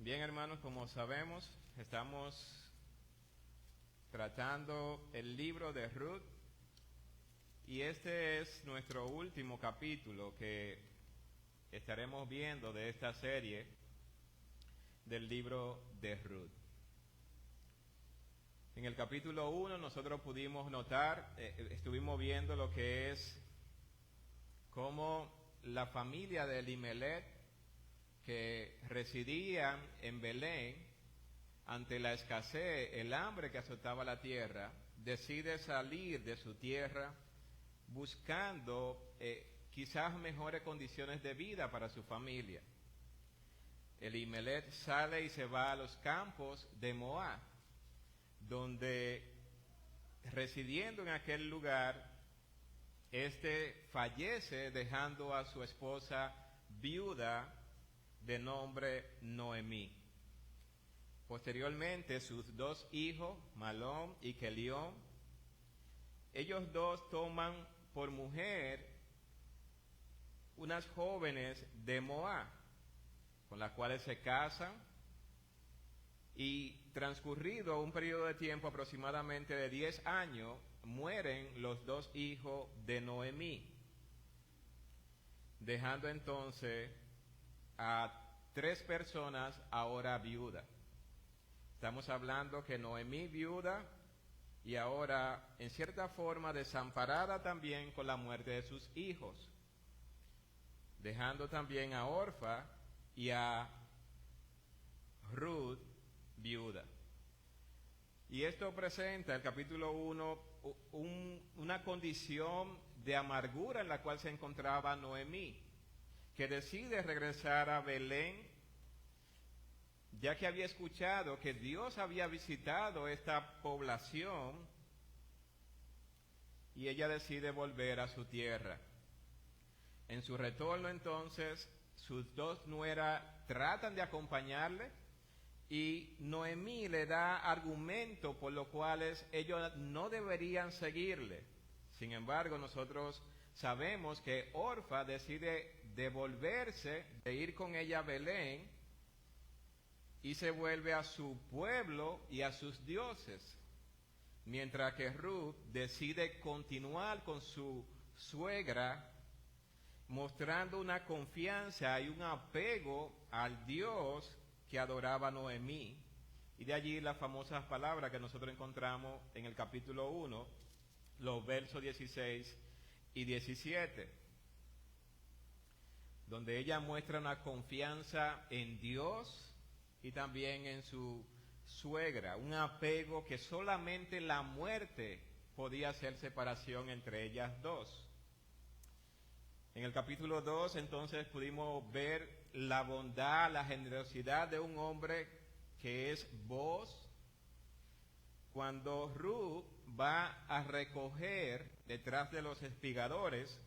Bien, hermanos, como sabemos, estamos tratando el libro de Ruth y este es nuestro último capítulo que estaremos viendo de esta serie del libro de Ruth. En el capítulo 1 nosotros pudimos notar, estuvimos viendo lo que es cómo la familia de Elimelech, que residían en Belén, ante la escasez, el hambre que azotaba la tierra, decide salir de su tierra buscando quizás mejores condiciones de vida para su familia. Elimelech sale y se va a los campos de Moab, donde residiendo en aquel lugar, fallece dejando a su esposa viuda de nombre Noemí. Posteriormente, sus dos hijos, Malón y Kelión, ellos dos toman por mujer unas jóvenes de Moab, con las cuales se casan, y transcurrido un periodo de tiempo aproximadamente de 10 años, mueren los dos hijos de Noemí, dejando entonces a 3 personas ahora viudas. Estamos hablando que Noemí viuda y ahora en cierta forma desamparada también con la muerte de sus hijos, dejando también a Orfa y a Ruth viuda. Y esto presenta el capítulo 1 una condición de amargura en la cual se encontraba Noemí, que decide regresar a Belén, ya que había escuchado que Dios había visitado esta población, y ella decide volver a su tierra. En su retorno entonces, sus dos nueras tratan de acompañarle, y Noemí le da argumentos por los cuales ellos no deberían seguirle. Sin embargo, nosotros sabemos que Orfa decide devolverse, de ir con ella a Belén, y se vuelve a su pueblo y a sus dioses, mientras que Ruth decide continuar con su suegra, mostrando una confianza y un apego al Dios que adoraba Noemí. Y de allí las famosas palabras que nosotros encontramos en el capítulo 1, los versos 16 y 17, donde ella muestra una confianza en Dios y también en su suegra, un apego que solamente la muerte podía hacer separación entre ellas dos. En el capítulo 2 entonces pudimos ver la bondad, la generosidad de un hombre que es Booz, cuando Ruth va a recoger detrás de los espigadores.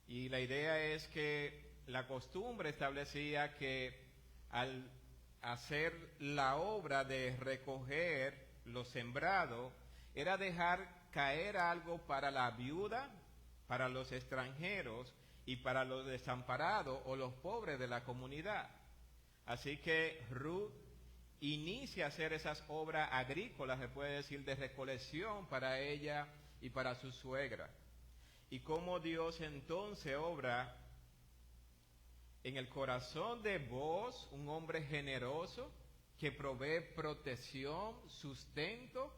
Y la idea es que la costumbre establecía que al hacer la obra de recoger lo sembrado, era dejar caer algo para la viuda, para los extranjeros y para los desamparados o los pobres de la comunidad. Así que Ruth inicia a hacer esas obras agrícolas, se puede decir, de recolección para ella y para su suegra. Y cómo Dios entonces obra en el corazón de Booz, un hombre generoso que provee protección, sustento,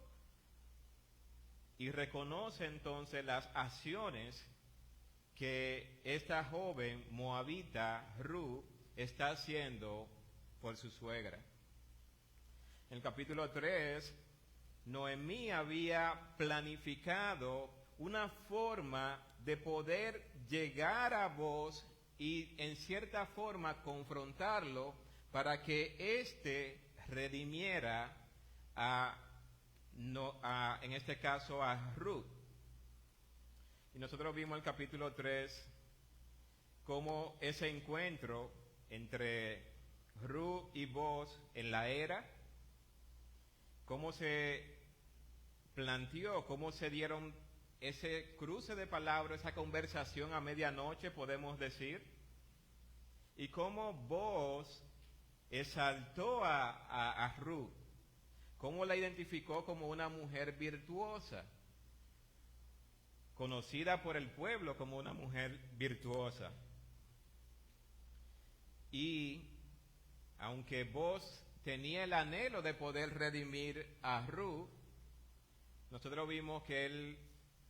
y reconoce entonces las acciones que esta joven moabita Ruth está haciendo por su suegra. En el capítulo 3, Noemí había planificado una forma de poder llegar a Booz y en cierta forma confrontarlo para que éste redimiera en este caso a Ruth. Y nosotros vimos el capítulo 3 cómo ese encuentro entre Ruth y Booz en la era, cómo se planteó, cómo se dieron ese cruce de palabras, esa conversación a medianoche, podemos decir, y cómo Booz exaltó a Ruth, cómo la identificó como una mujer virtuosa, conocida por el pueblo como una mujer virtuosa. Y aunque Boaz tenía el anhelo de poder redimir a Ruth, nosotros vimos que él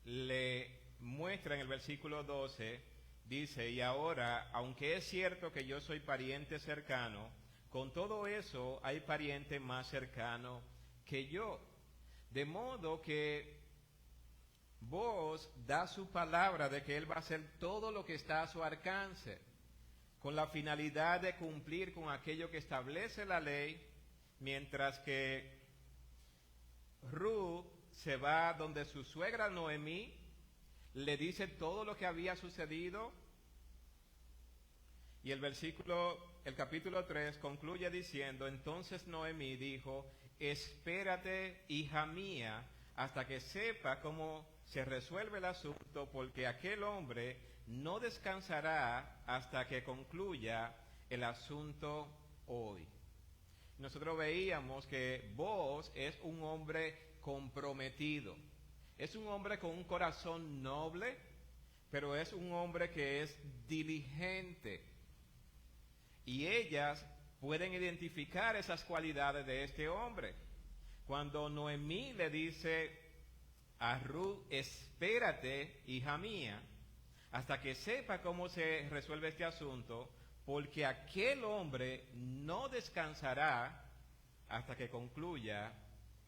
le muestra en el versículo 12, dice, y ahora, aunque es cierto que yo soy pariente cercano, con todo eso hay pariente más cercano que yo. De modo que Boaz da su palabra de que él va a hacer todo lo que está a su alcance, con la finalidad de cumplir con aquello que establece la ley, mientras que Ruth se va donde su suegra Noemí, le dice todo lo que había sucedido, y el capítulo 3 concluye diciendo, entonces Noemí dijo, espérate, hija mía, hasta que sepa cómo se resuelve el asunto, porque aquel hombre no descansará hasta que concluya el asunto hoy. Nosotros veíamos que Boaz es un hombre comprometido, es un hombre con un corazón noble, pero es un hombre que es diligente. Y ellas pueden identificar esas cualidades de este hombre. Cuando Noemí le dice a Ruth, espérate, hija mía, hasta que sepa cómo se resuelve este asunto, porque aquel hombre no descansará hasta que concluya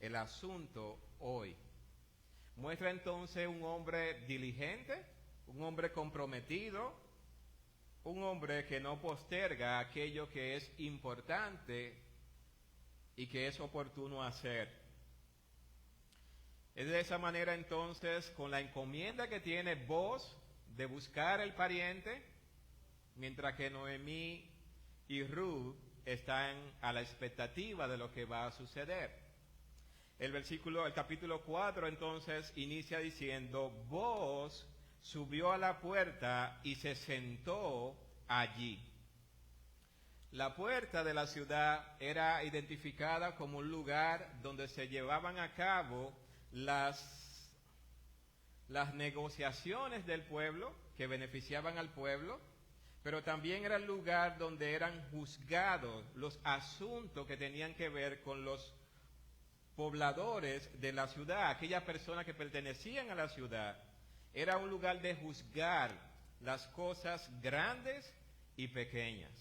el asunto hoy. Muestra entonces un hombre diligente, un hombre comprometido, un hombre que no posterga aquello que es importante y que es oportuno hacer. Es de esa manera entonces, con la encomienda que tiene Boaz de buscar el pariente, mientras que Noemí y Ruth están a la expectativa de lo que va a suceder. El capítulo 4 entonces inicia diciendo, Boaz subió a la puerta y se sentó allí. La puerta de la ciudad era identificada como un lugar donde se llevaban a cabo las negociaciones del pueblo que beneficiaban al pueblo, pero también era el lugar donde eran juzgados los asuntos que tenían que ver con los pobladores de la ciudad, aquellas personas que pertenecían a la ciudad. Era un lugar de juzgar las cosas grandes y pequeñas.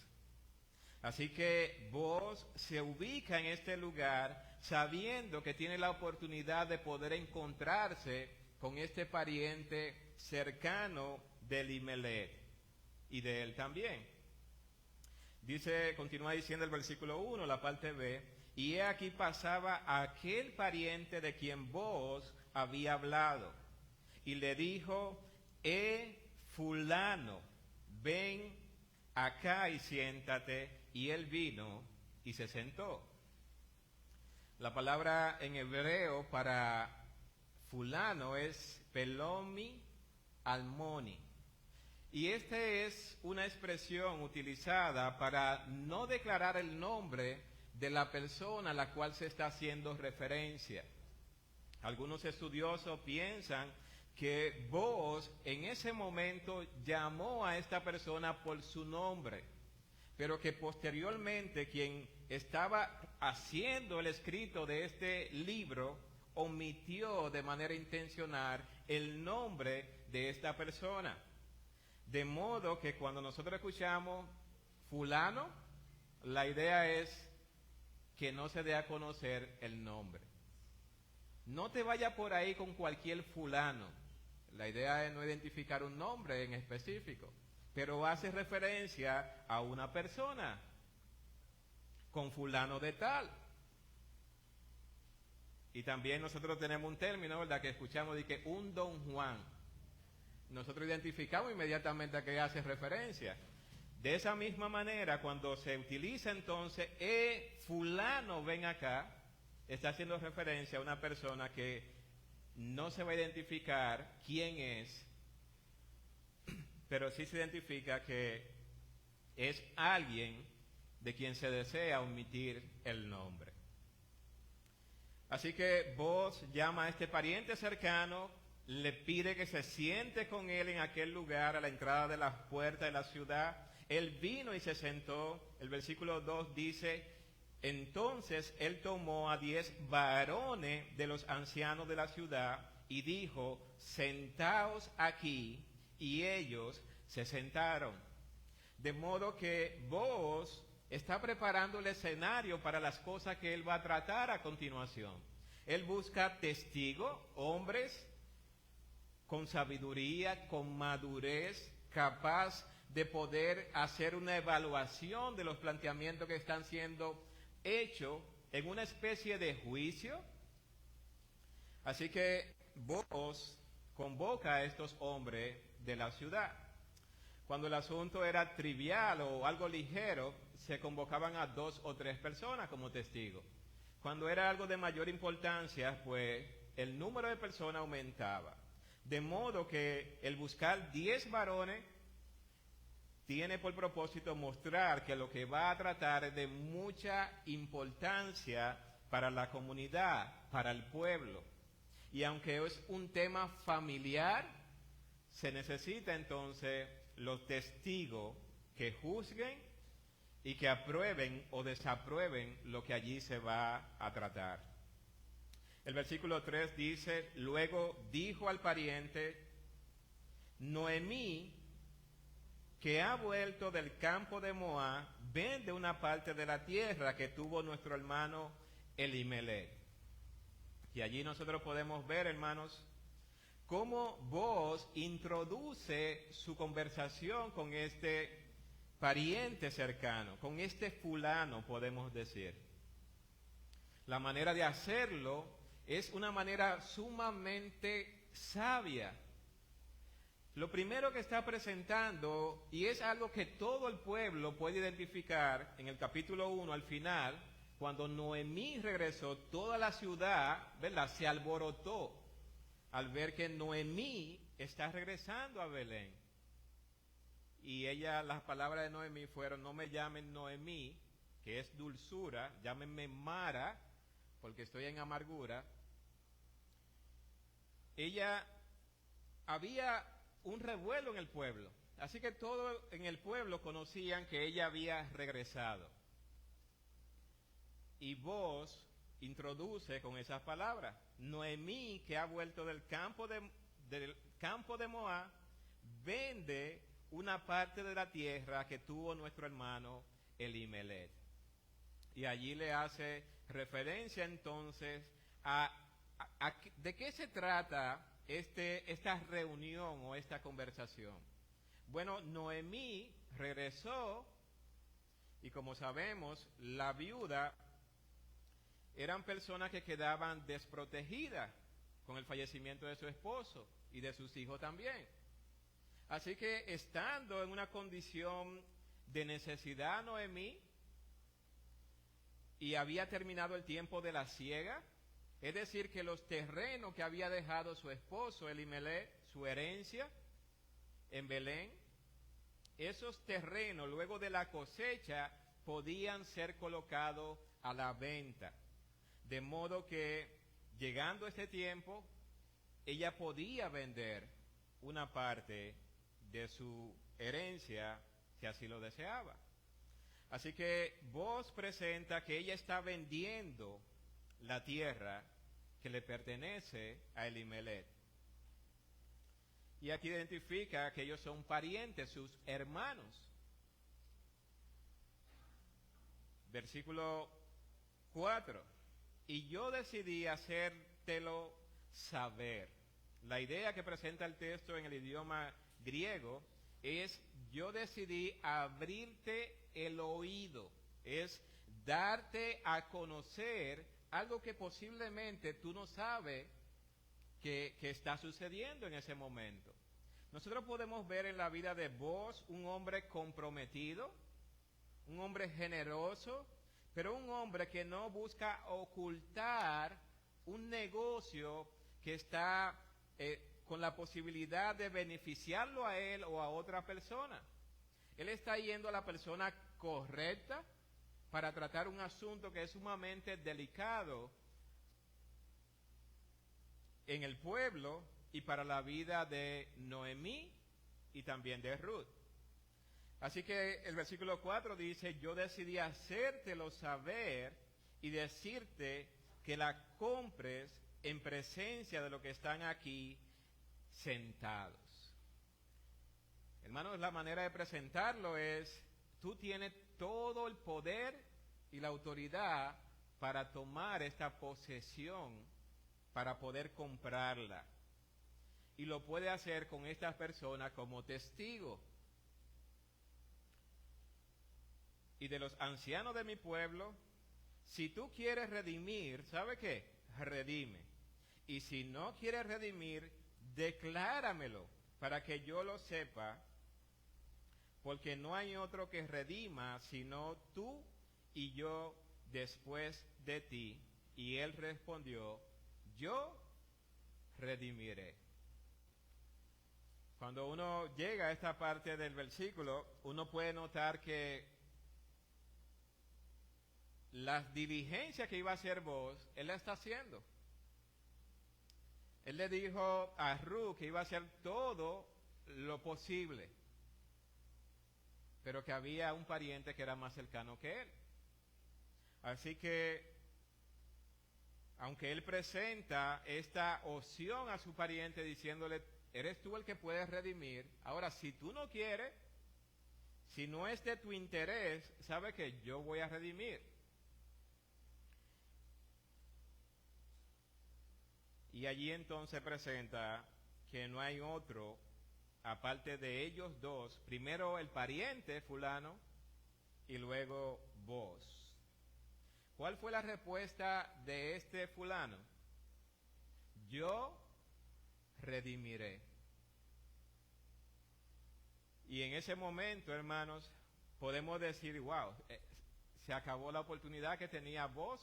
Así que Boaz se ubica en este lugar sabiendo que tiene la oportunidad de poder encontrarse con este pariente cercano de Elimelech y de él también. Continúa diciendo el versículo 1, la parte B, y he aquí pasaba aquel pariente de quien Boaz había hablado, y le dijo, fulano, ven acá y siéntate, y él vino y se sentó. La palabra en hebreo para fulano es pelomi almoni. Y esta es una expresión utilizada para no declarar el nombre de la persona a la cual se está haciendo referencia. Algunos estudiosos piensan que Boaz en ese momento llamó a esta persona por su nombre, pero que posteriormente quien estaba haciendo el escrito de este libro omitió de manera intencional el nombre de esta persona. De modo que cuando nosotros escuchamos fulano, la idea es que no se dé a conocer el nombre. No te vayas por ahí con cualquier fulano. La idea es no identificar un nombre en específico, pero hace referencia a una persona con fulano de tal. Y también nosotros tenemos un término, ¿verdad?, que escuchamos de que un don Juan. Nosotros identificamos inmediatamente a qué hace referencia. De esa misma manera, cuando se utiliza entonces, fulano ven acá, está haciendo referencia a una persona que no se va a identificar quién es, pero sí se identifica que es alguien de quien se desea omitir el nombre. Así que Booz llama a este pariente cercano, le pide que se siente con él en aquel lugar a la entrada de las puertas de la ciudad. Él vino y se sentó. El versículo 2 dice: entonces él tomó a 10 varones de los ancianos de la ciudad y dijo: sentaos aquí. Y ellos se sentaron. De modo que Booz está preparando el escenario para las cosas que él va a tratar a continuación. Él busca testigos, hombres con sabiduría, con madurez, capaz de poder hacer una evaluación de los planteamientos que están siendo hechos en una especie de juicio. Así que Booz convoca a estos hombres de la ciudad. Cuando el asunto era trivial o algo ligero, se convocaban a 2 o 3 personas como testigos. Cuando era algo de mayor importancia, pues el número de personas aumentaba. De modo que el buscar 10 varones tiene por propósito mostrar que lo que va a tratar es de mucha importancia para la comunidad, para el pueblo. Y aunque es un tema familiar, se necesita entonces los testigos que juzguen y que aprueben o desaprueben lo que allí se va a tratar. El versículo 3 dice: luego dijo al pariente: Noemí, que ha vuelto del campo de Moab, vende una parte de la tierra que tuvo nuestro hermano Elimelech. Y allí nosotros podemos ver, hermanos, cómo Booz introduce su conversación con este pariente cercano, con este fulano, podemos decir. La manera de hacerlo es una manera sumamente sabia. Lo primero que está presentando, y es algo que todo el pueblo puede identificar en el capítulo 1 al final, cuando Noemí regresó, toda la ciudad, ¿verdad?, se alborotó al ver que Noemí está regresando a Belén. Y las palabras de Noemí fueron: no me llamen Noemí, que es dulzura, llámenme Mara, porque estoy en amargura. Había un revuelo en el pueblo, así que todos en el pueblo conocían que ella había regresado. Y Booz introduce con esas palabras: Noemí, que ha vuelto del campo de Moab, vende una parte de la tierra que tuvo nuestro hermano Elimelech. Y allí le hace referencia entonces ¿de qué se trata esta reunión o esta conversación? Bueno, Noemí regresó, y como sabemos, la viuda eran personas que quedaban desprotegidas con el fallecimiento de su esposo y de sus hijos también. Así que, estando en una condición de necesidad Noemí, y había terminado el tiempo de la siega, es decir, que los terrenos que había dejado su esposo Elimelech, su herencia en Belén, esos terrenos luego de la cosecha podían ser colocados a la venta. De modo que, llegando este tiempo, ella podía vender una parte de su herencia si así lo deseaba. Así que Booz presenta que ella está vendiendo la tierra que le pertenece a Elimelech. Y aquí identifica que ellos son parientes, sus hermanos. Versículo 4. Y yo decidí hacértelo saber. La idea que presenta el texto en el idioma griego es: yo decidí abrirte el oído, es darte a conocer algo que posiblemente tú no sabes que está sucediendo en ese momento. Nosotros podemos ver en la vida de Booz un hombre comprometido, un hombre generoso, pero un hombre que no busca ocultar un negocio que está con la posibilidad de beneficiarlo a él o a otra persona. Él está yendo a la persona correcta, para tratar un asunto que es sumamente delicado en el pueblo y para la vida de Noemí y también de Ruth. Así que el versículo 4 dice, yo decidí hacértelo saber y decirte que la compres en presencia de los que están aquí sentados. Hermanos, la manera de presentarlo es, tú tienes todo el poder y la autoridad para tomar esta posesión, para poder comprarla. Y lo puede hacer con estas personas como testigo. Y de los ancianos de mi pueblo, si tú quieres redimir, ¿sabe qué? Redime. Y si no quieres redimir, decláramelo para que yo lo sepa, porque no hay otro que redima sino tú y yo después de ti. Y él respondió, yo redimiré. Cuando uno llega a esta parte del versículo, uno puede notar que las diligencias que iba a hacer Booz, él la está haciendo. Él le dijo a Ruth que iba a hacer todo lo posible, pero que había un pariente que era más cercano que él. Así que, aunque él presenta esta opción a su pariente diciéndole, eres tú el que puedes redimir, ahora si tú no quieres, si no es de tu interés, sabe que yo voy a redimir. Y allí entonces presenta que no hay otro, aparte de ellos dos, primero el pariente fulano y luego vos. ¿Cuál fue la respuesta de este fulano? Yo redimiré. Y en ese momento, hermanos, podemos decir, wow, se acabó la oportunidad que tenía vos.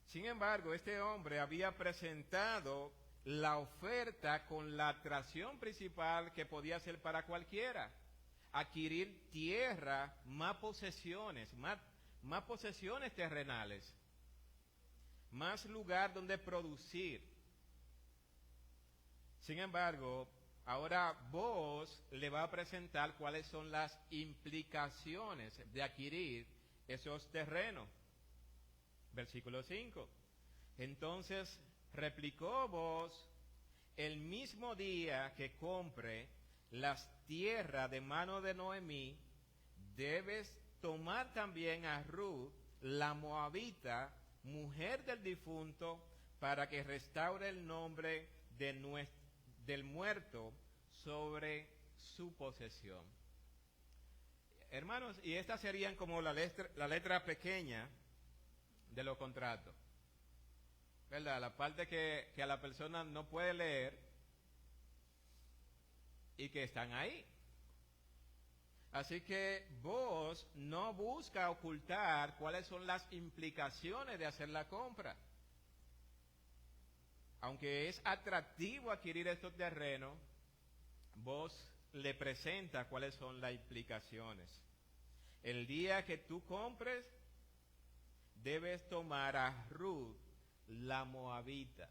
Sin embargo, este hombre había presentado la oferta con la atracción principal que podía ser para cualquiera. Adquirir tierra, más posesiones terrenales, más lugar donde producir. Sin embargo, ahora vos le va a presentar cuáles son las implicaciones de adquirir esos terrenos. Versículo 5. Entonces replicó vos, el mismo día que compre las tierras de mano de Noemí, debes tomar también a Ruth, la moabita, mujer del difunto, para que restaure el nombre del muerto sobre su posesión. Hermanos, y estas serían como la letra pequeña de los contratos, ¿verdad? La parte que a la persona no puede leer y que están ahí. Así que vos no busca ocultar cuáles son las implicaciones de hacer la compra. Aunque es atractivo adquirir estos terrenos, vos le presenta cuáles son las implicaciones. El día que tú compres, debes tomar a Ruth, la moabita,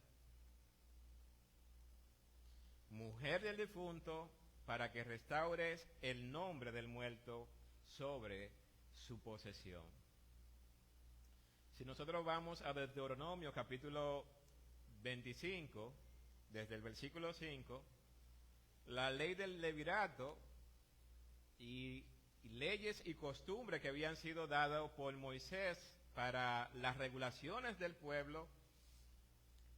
mujer del difunto, para que restaures el nombre del muerto sobre su posesión. Si nosotros vamos a Deuteronomio capítulo 25, desde el versículo 5, la ley del levirato y leyes y costumbres que habían sido dadas por Moisés para las regulaciones del pueblo,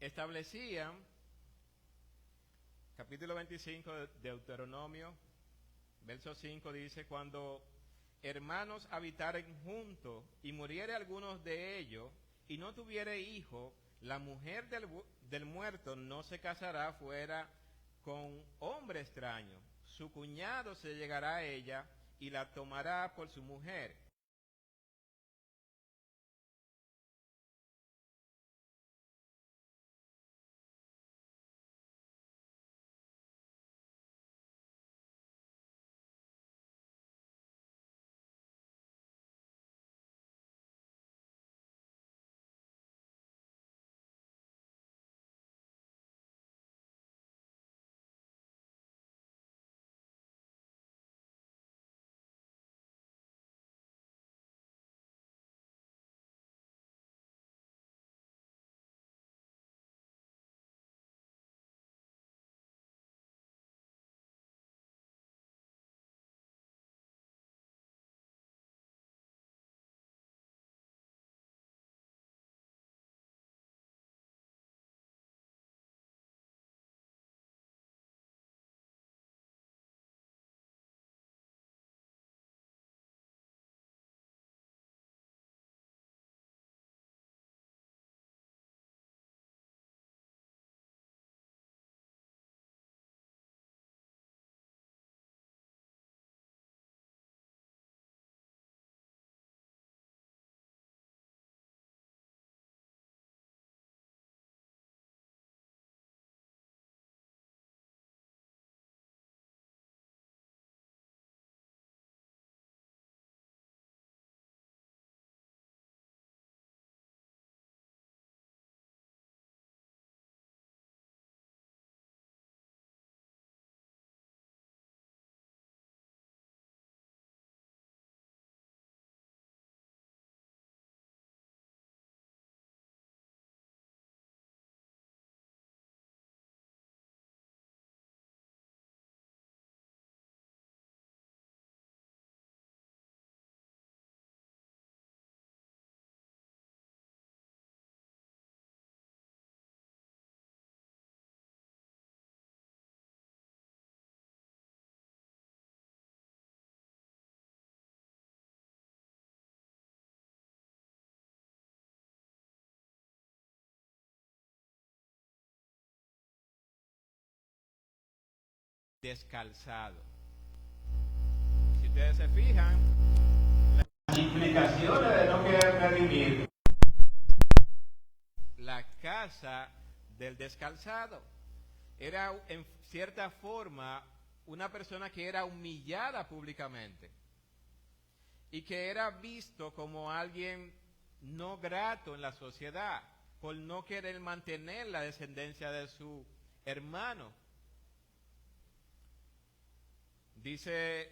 establecían, capítulo 25 de Deuteronomio, verso 5 dice, cuando hermanos habitaren juntos y muriere algunos de ellos y no tuviere hijo, la mujer del muerto no se casará fuera con hombre extraño. Su cuñado se llegará a ella y la tomará por su mujer. descalzado. Si ustedes se fijan, las implicaciones de no querer redimir la casa del descalzado. Era en cierta forma una persona que era humillada públicamente y que era visto como alguien no grato en la sociedad por no querer mantener la descendencia de su hermano. Dice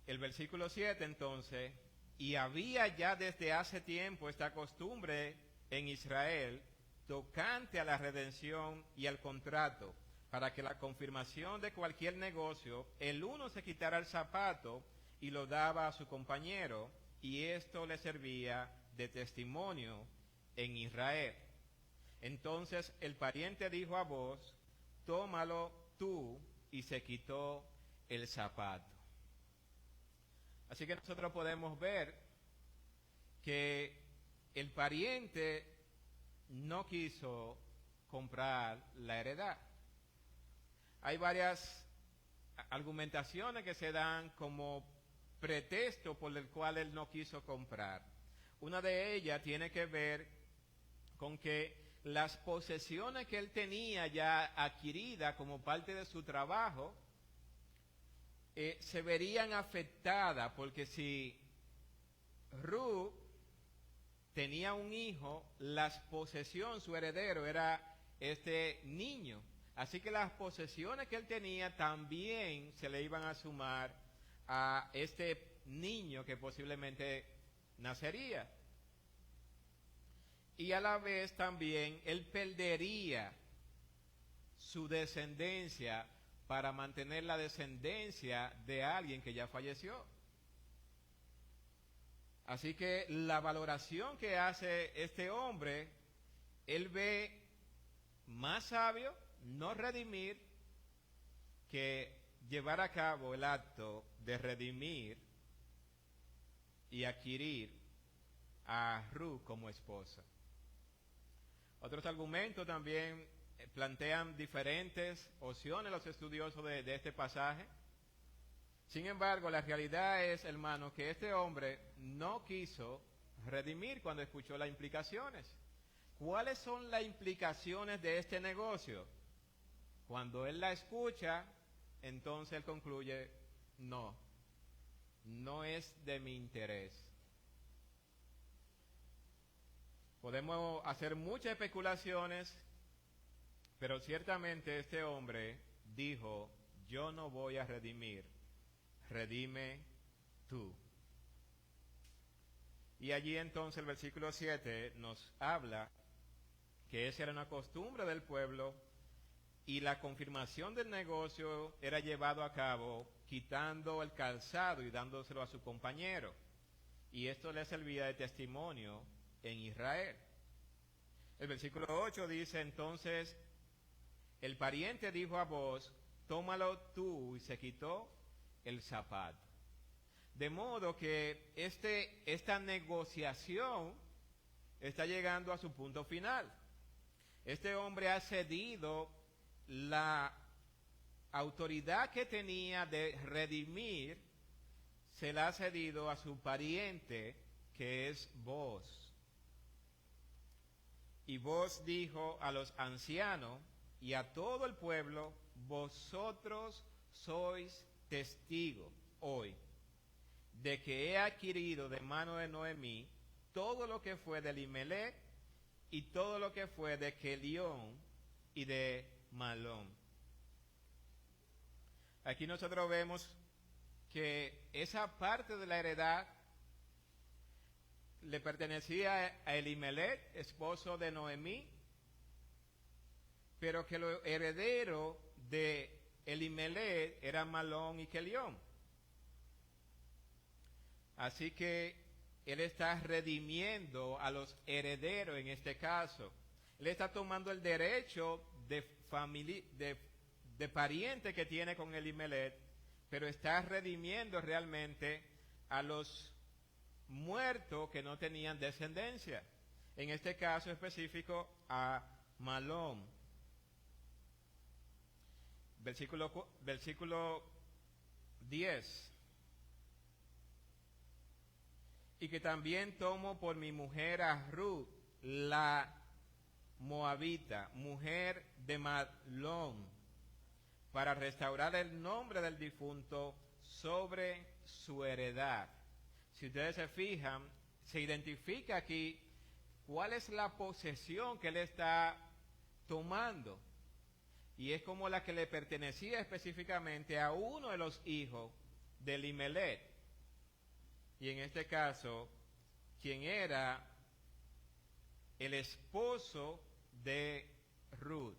el versículo 7 entonces, y había ya desde hace tiempo esta costumbre en Israel tocante a la redención y al contrato, para que la confirmación de cualquier negocio, el uno se quitara el zapato y lo daba a su compañero, y esto le servía de testimonio en Israel. Entonces el pariente dijo a Booz, tómalo tú, y se quitó el zapato. Así que nosotros podemos ver que el pariente no quiso comprar la heredad. Hay varias argumentaciones que se dan como pretexto por el cual él no quiso comprar. Una de ellas tiene que ver con que las posesiones que él tenía ya adquiridas como parte de su trabajo se verían afectadas, porque si Ruth tenía un hijo, la posesión, su heredero era este niño. Así que las posesiones que él tenía también se le iban a sumar a este niño que posiblemente nacería. Y a la vez también él perdería su descendencia para mantener la descendencia de alguien que ya falleció. Así que la valoración que hace este hombre, él ve más sabio no redimir que llevar a cabo el acto de redimir y adquirir a Ruth como esposa. Otros argumentos también plantean diferentes opciones los estudiosos de este pasaje. Sin embargo, la realidad es, hermano, que este hombre no quiso redimir cuando escuchó las implicaciones. ¿Cuáles son las implicaciones de este negocio? Cuando él la escucha, entonces él concluye, no es de mi interés. Podemos hacer muchas especulaciones, pero ciertamente este hombre dijo, yo no voy a redimir, redime tú. Y allí entonces el versículo 7 nos habla que esa era una costumbre del pueblo y la confirmación del negocio era llevado a cabo quitando el calzado y dándoselo a su compañero. Y esto le servía de testimonio en Israel. El versículo 8 dice, entonces el pariente dijo a Booz, tómalo tú, y se quitó el zapato. De modo que esta negociación está llegando a su punto final. Este hombre ha cedido la autoridad que tenía de redimir, se la ha cedido a su pariente, que es Booz. Y Booz dijo a los ancianos y a todo el pueblo, vosotros sois testigos hoy de que he adquirido de mano de Noemí todo lo que fue de Elimelech y todo lo que fue de Kelión y de Malón. Aquí nosotros vemos que esa parte de la heredad le pertenecía a Elimelech, esposo de Noemí, pero que los herederos de Elimelech eran Malón y Kelión. Así que él está redimiendo a los herederos en este caso. Él está tomando el derecho de pariente que tiene con Elimelech, pero está redimiendo realmente a los muertos que no tenían descendencia. En este caso específico a Malón. Versículo 10. Y que también tomo por mi mujer a Ruth, la moabita, mujer de Mahlón, para restaurar el nombre del difunto sobre su heredad. Si ustedes se fijan, se identifica aquí cuál es la posesión que él está tomando. Y es como la que le pertenecía específicamente a uno de los hijos de Elimelech. Y en este caso, quien era el esposo de Ruth.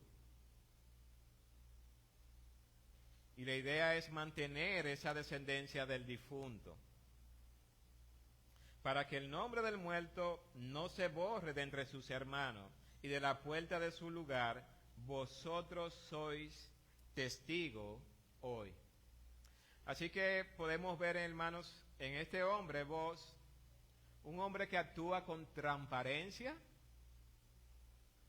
Y la idea es mantener esa descendencia del difunto, para que el nombre del muerto no se borre de entre sus hermanos, y de la puerta de su lugar vosotros sois testigos hoy. Así que podemos ver, hermanos, en este hombre, vos, un hombre que actúa con transparencia,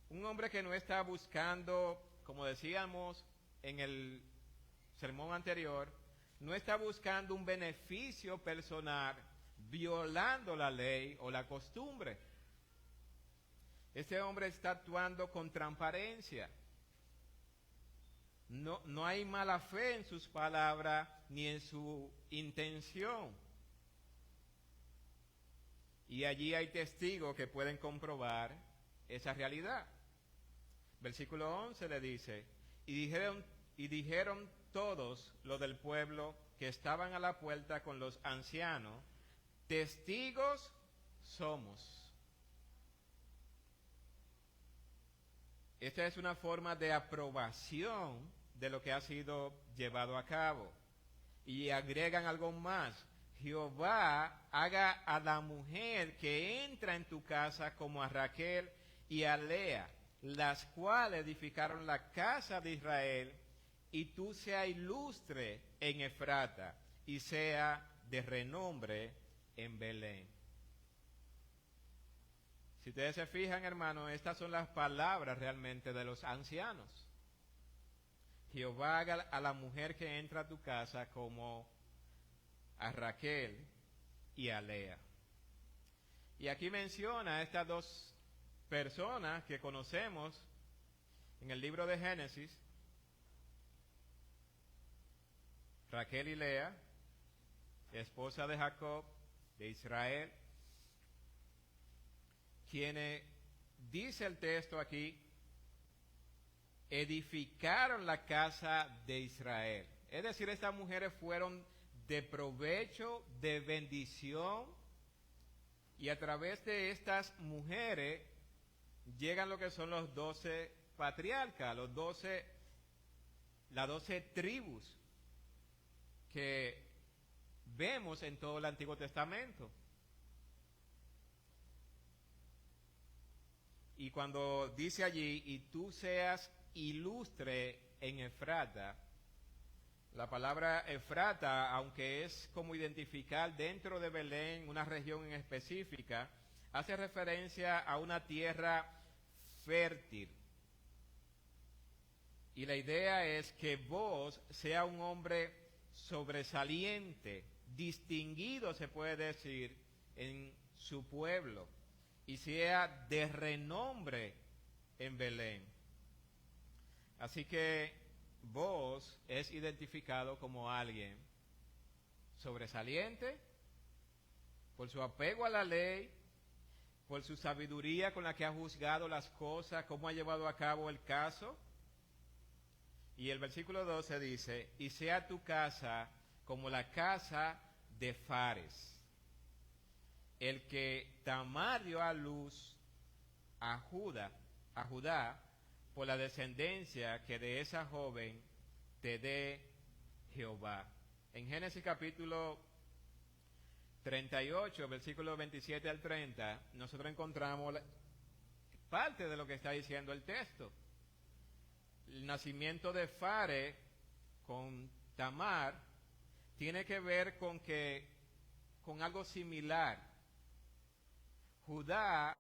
un hombre que no está buscando, como decíamos en el sermón anterior, no está buscando un beneficio personal violando la ley o la costumbre. Este hombre está actuando con transparencia. No hay mala fe en sus palabras ni en su intención. Y allí hay testigos que pueden comprobar esa realidad. Versículo 11 le dice, y dijeron todos los del pueblo que estaban a la puerta con los ancianos, testigos somos. Esta es una forma de aprobación de lo que ha sido llevado a cabo. Y agregan algo más. Jehová haga a la mujer que entra en tu casa como a Raquel y a Lea, las cuales edificaron la casa de Israel, y tú sea ilustre en Efrata y sea de renombre en Belén. Si ustedes se fijan, hermanos, estas son las palabras realmente de los ancianos. Jehová haga a la mujer que entra a tu casa como a Raquel y a Lea. Y aquí menciona a estas dos personas que conocemos en el libro de Génesis, Raquel y Lea, esposa de Jacob, de Israel, quienes, dice el texto aquí, edificaron la casa de Israel. Es decir, estas mujeres fueron de provecho, de bendición, y a través de estas mujeres llegan lo que son los 12 patriarcas, las 12 tribus que vemos en todo el Antiguo Testamento. Y cuando dice allí, y tú seas ilustre en Efrata, la palabra Efrata, aunque es como identificar dentro de Belén una región en específica, hace referencia a una tierra fértil. Y la idea es que vos sea un hombre sobresaliente, distinguido, se puede decir, en su pueblo, y sea de renombre en Belén. Así que vos es identificado como alguien sobresaliente por su apego a la ley, por su sabiduría con la que ha juzgado las cosas, cómo ha llevado a cabo el caso. Y el versículo 12 dice, y sea tu casa como la casa de Fares, el que Tamar dio a luz a Judá, por la descendencia que de esa joven te dé Jehová. En Génesis capítulo 38, versículos 27 al 30, nosotros encontramos parte de lo que está diciendo el texto. El nacimiento de Fares con Tamar tiene que ver con algo similar. Judá